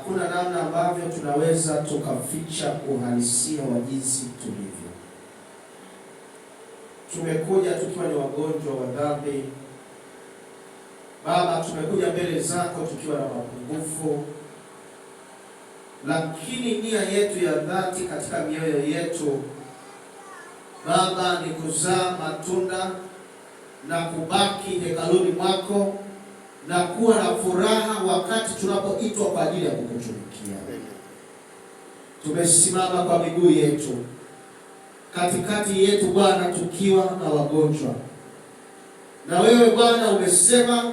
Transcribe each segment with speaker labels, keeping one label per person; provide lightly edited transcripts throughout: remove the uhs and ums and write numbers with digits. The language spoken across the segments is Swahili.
Speaker 1: hakuna namna ambavyo tunaweza tukaficha uhalisia wa jinsi tulivyo. Tumekuja tukiwa ni wagonjwa wa dhambi. Baba, tumekuja mbele zako tukiwa na mapungufu, lakini nia yetu ya dhati katika mioyo yetu Baba ni kuzaa matunda na kubaki hekaluni mwako na kuwa na furaha wakati tunapoitwa kwa ajili ya kukutumikia. Tumesimama kwa miguu yetu katikati yetu Bwana, tukiwa na wagonjwa, na wewe Bwana umesema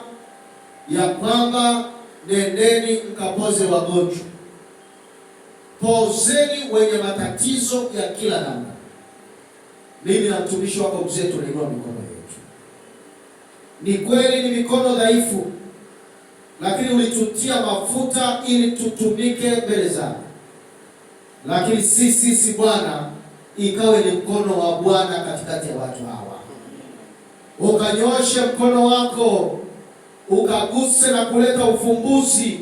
Speaker 1: ya kwamba nendeni mkapoze wagonjwa, pozeni wenye matatizo ya kila namna. Mimi na mtumishi wako mzee tunainua mikono yetu. Ni kweli ni mikono dhaifu, lakini ulitutia mafuta ili tutumike mbele zako. Lakini sisi Bwana, ikawe ni mkono wa Bwana katikati ya watu hawa. Ukanyoshe mkono wako, ukaguse na kuleta ufumbuzi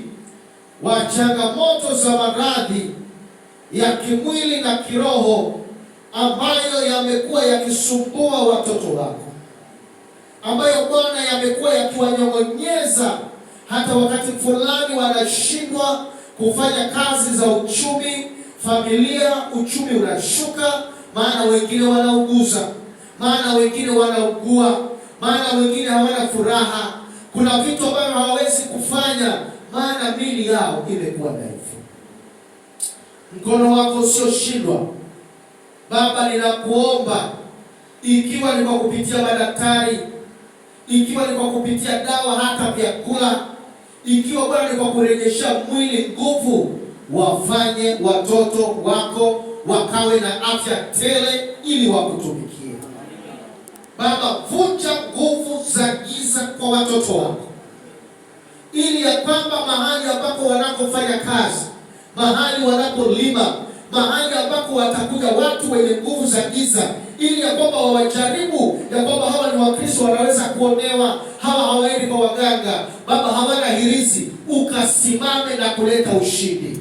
Speaker 1: wa changamoto za maradhi ya kimwili na kiroho ambayo yamekuwa yakisumbua watoto wako, ambayo Bwana yamekuwa yakiwanyong'onyeza, hata wakati fulani wanashindwa kufanya kazi za uchumi, familia uchumi unashuka, maana wengine wanauguza, maana wengine wanaugua, maana wengine hawana furaha. Kuna vitu ambavyo hawawezi kufanya, maana mili yao imekuwa dhaifu. Mkono wako usioshindwa Baba, ninakuomba, ikiwa ni kwa kupitia madaktari, ikiwa ni kwa kupitia dawa, hata vyakula, ikiwa Bwana ni kwa kurejesha mwili nguvu, wafanye watoto wako wakawe na afya tele ili wakutumikie. Baba, vunja nguvu za giza kwa watoto wako, ili ya kwamba mahali ambapo wanapofanya kazi, mahali wanapolima, mahali ambapo watakuja watu wenye nguvu za giza, ili ya kwamba wawajaribu ya kwamba hawa ni Wakristo, wanaweza kuonewa, hawa hawaendi kwa waganga, Baba hawana hirizi, ukasimame na kuleta ushindi.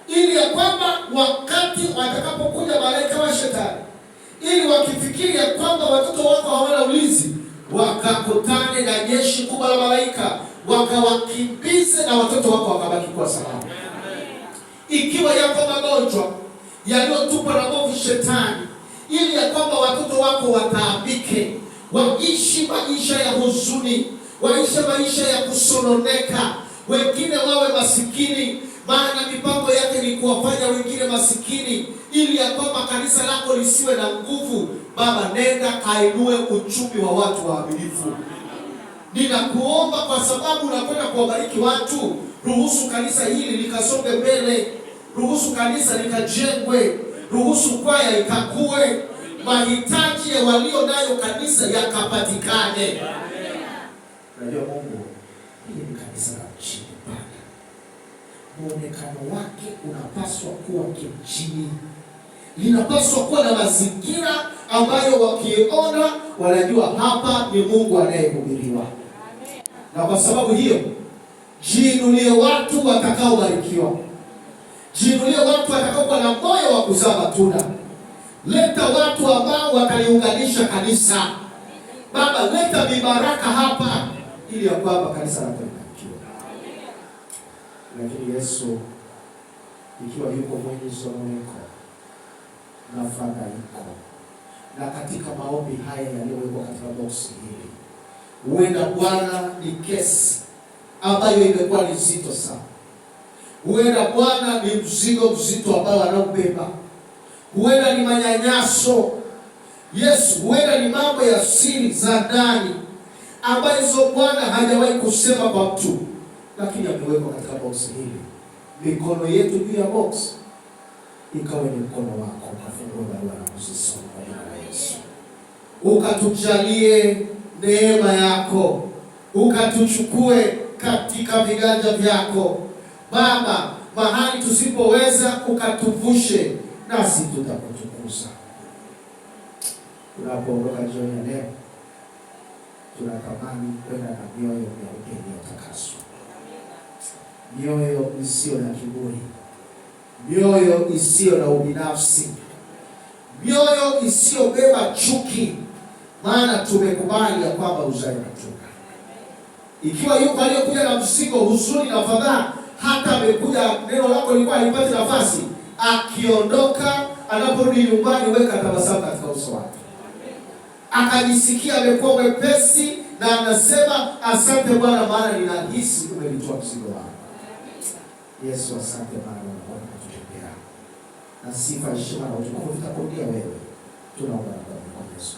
Speaker 1: Ili ya kwamba wakati watakapokuja malaika wa shetani, ili wakifikiri ya kwamba watoto wako hawana ulinzi, wakakutane na jeshi kubwa la malaika, wakawakimbize na watoto wako wakabaki kwa salama. Ikiwa yako magonjwa yaliyotupwa na mwovu shetani, ili ya kwamba watoto wako wataabike, waishi maisha ya huzuni, waishi maisha ya kusononeka, wengine wawe masikini, maana mipango yake ni kuwafanya wengine masikini, ili ya kwamba kanisa lako lisiwe na nguvu. Baba, nenda kainue uchumi wa watu waaminifu. Ninakuomba kwa sababu unakwenda kuwabariki watu, ruhusu kanisa hili likasonge mbele, ruhusu kanisa likajengwe, ruhusu kwaya ikakue, mahitaji ya walio nayo kanisa yakapatikane. Najua Mungu, hili ni kanisa la mjini Bwana. Muonekano wake unapaswa kuwa kimjini, linapaswa kuwa na mazingira ambayo wakiona wanajua hapa ni Mungu anayehubiriwa. Na kwa sababu hiyo, jiinulie watu watakaobarikiwa, jiinulie watu watakaokuwa na moyo wa kuzaa matunda. Leta watu ambao wataliunganisha kanisa. Baba, leta mibaraka hapa, ili ya kwamba kanisa lako libarikiwe. Lakini Yesu, ikiwa yuko mwenye sononeko na fadhaiko, na katika maombi haya yaliyowekwa katika boksi hili, huenda Bwana ni kesi ambayo imekuwa ni nzito sana. Huenda Bwana ni mzigo mzito ambao anaubeba. Huenda ni manyanyaso, Yesu, huenda ni mambo ya siri za ndani ambazo Bwana hajawahi kusema kwa mtu, lakini amewekwa katika boksi hili. Mikono yetu juu ya boksi ikawe ni mkono wako, ukafungue barua na kuzisoma kwa jina la Yesu. Ukatujalie neema yako, ukatuchukue katika viganja vyako Baba, mahali tusipoweza ukatuvushe, nasi tutakutukuza. Tunapoondoka jioni ya leo, tunatamani kwenda na mioyo ya iliyotakaswa, mioyo isiyo na kiburi, mioyo isiyo na ubinafsi, mioyo isiyobeba chuki, maana tumekubali ya kwamba uzao unatoka. Ikiwa yuko aliyekuja na mzigo, huzuni na fadhaa, hata amekuja neno lako lilikuwa halipati nafasi, akiondoka, anaporudi nyumbani, weka tabasamu katika uso wake. Akajisikia amekuwa mwepesi na anasema asante Bwana, maana ninahisi umenitoa mzigo wangu. Yesu, asante maana unaona kutupea. Na sifa, heshima na utukufu vitakurudia wewe. Tunaomba kwa Yesu.